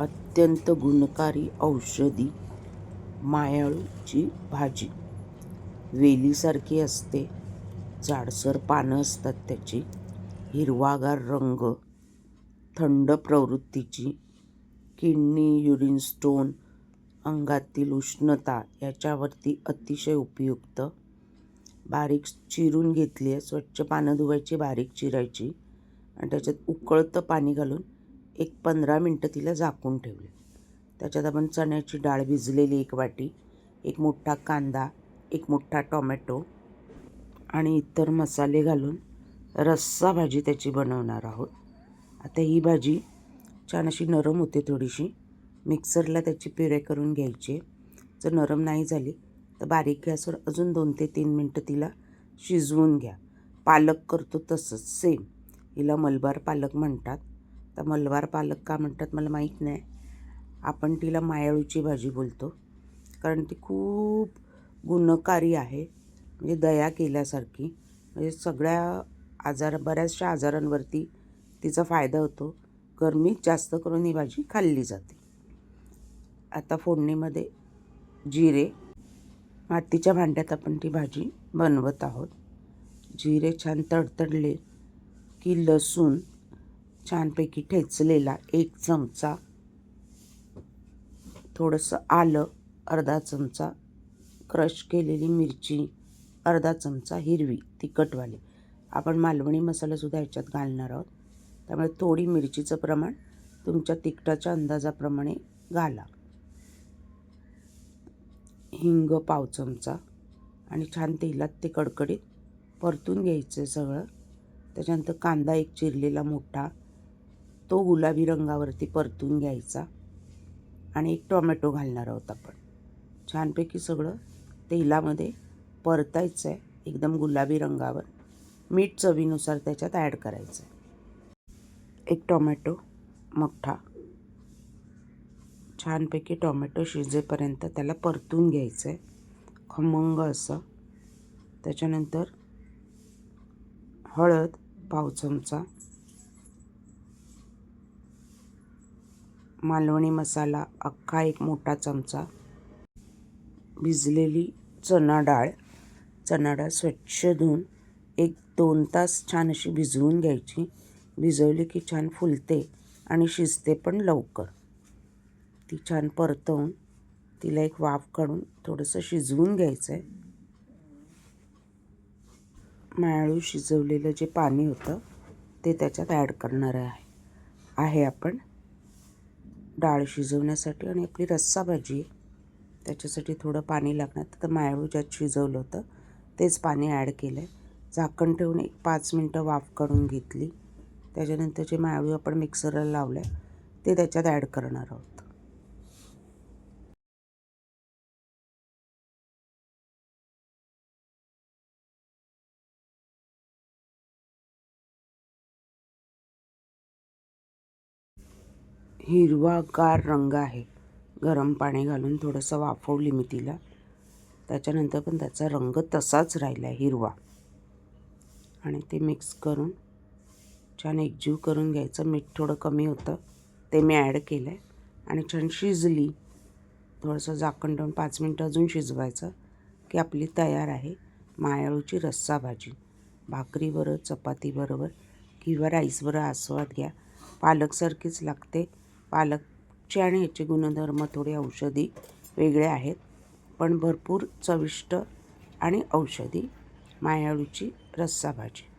अत्यंत गुणकारी औषधी मायाळूची भाजी. वेलीसारखी असते, जाडसर पानं असतात त्याची, हिरवागार रंग, थंड प्रवृत्तीची, किडनी, युरिन स्टोन, अंगातील उष्णता याच्यावरती अतिशय उपयुक्त. बारीक चिरून घेतली आहे, स्वच्छ पानं धुवायची, बारीक चिरायची आणि त्याच्यात उकळतं पाणी घालून 15 मिनटं तिला झाकून ठेवले. त्याच्यात आपण चण्याची डाळ भिजलेली 1 वाटी, 1 मोठा कांदा, 1 मोठा टोमॅटो आणि इतर मसाले घालून रस्सा भाजी त्याची बनवणार आहोत. आता ही भाजी छान अशी नरम होते थोडीशी, मिक्सरला त्याची प्युरे करून घ्यायची. जर नरम नाही झाली तर बारीक गॅसवर अजून 2 ते 3 मिनटं तिला शिजवून घ्या. पालक करतो तसंच सेम. हिला मलबार पालक म्हणतात. तर मलबार पालक का म्हणतात मला माहीत नाही. आपण तिला मायाळूची भाजी बोलतो, कारण ती खूप गुणकारी आहे, म्हणजे दया केल्यासारखी. म्हणजे सगळ्या बऱ्याचशा आजारांवरती तिचा फायदा होतो. गरमीत जास्त करून ही भाजी खाल्ली जाते. आता फोडणीमध्ये जिरे, मातीच्या भांड्यात आपण ती भाजी बनवत आहोत. जिरे छान तडतडले की लसूण छानपैकी ठेचलेला 1 चमचा, थोडंसं आलं अर्धा चमचा, क्रश केलेली मिरची अर्धा चमचा हिरवी तिखटवाली. आपण मालवणी मसालासुद्धा ह्याच्यात घालणार आहोत, त्यामुळे थोडी मिरचीचं प्रमाण तुमच्या तिखटाच्या अंदाजाप्रमाणे घाला. हिंग पाव चमचा आणि छान तेलात ते कडकडीत परतून घ्यायचं सगळं. त्याच्यानंतर कांदा 1 चिरलेला मोठा, तो गुलाबी रंगावरती परतून घ्यायचा आणि 1 टोमॅटो घालणार आहोत आपण. छानपैकी सगळं तेलामध्ये परतायचं आहे एकदम गुलाबी रंगावर. मीठ चवीनुसार त्याच्यात ॲड करायचं आहे. 1 टोमॅटो मोठा, छानपैकी टोमॅटो शिजेपर्यंत त्याला परतून घ्यायचं आहे खमंग असं. त्याच्यानंतर हळद पाव चमचा, मालवणी मसाला अख्खा 1 मोठा चमचा, भिजलेली चणा डाळ स्वच्छ धुवून 1-2 तास छान अशी भिजवून घ्यायची. भिजवली की छान फुलते आणि शिजते पण लवकर. ती छान परतवून तिला 1 वाफ काढून थोडंसं शिजवून घ्यायचं आहे. मायाळू शिजवलेलं जे पाणी होतं ते त्याच्यात ॲड करणार आहे आपण डाळ शिजवण्यासाठी. आणि आपली रस्सा भाजी त्याच्यासाठी थोडं पाणी लागणार. तर मायाळू ज्यात शिजवलं होतं तेच पाणी ॲड केलं आहे. झाकण ठेवून 5 मिनटं वाफ काढून घेतली. त्याच्यानंतर जे मायाळू आपण मिक्सरला लावलं आहे ते त्याच्यात ॲड करणार आहोत. हिरवागार रंग आहे. गरम पाणी घालून थोडंसं वाफवली मी तिला. त्याच्यानंतर पण त्याचा रंग तसाच राहिला आहे हिरवा. आणि ते मिक्स करून छान एकजीव करून घ्यायचं. मीठ थोडं कमी होतं ते मी ॲड केलं आहे आणि छान शिजली. थोडंसं झाकण ठेवून 5 मिनटं अजून शिजवायचं की आपली तयार आहे मायाळूची रस्सा भाजी. भाकरीबरोबर, चपातीबरोबर किंवा राईसबरोबर आस्वाद घ्या. पालकसारखीच लागते. पालकचे आणि ह्याचे गुणधर्म थोडे औषधी वेगळे आहेत, पण भरपूर चविष्ट आणि औषधी मायाळूची रस्सा भाजी.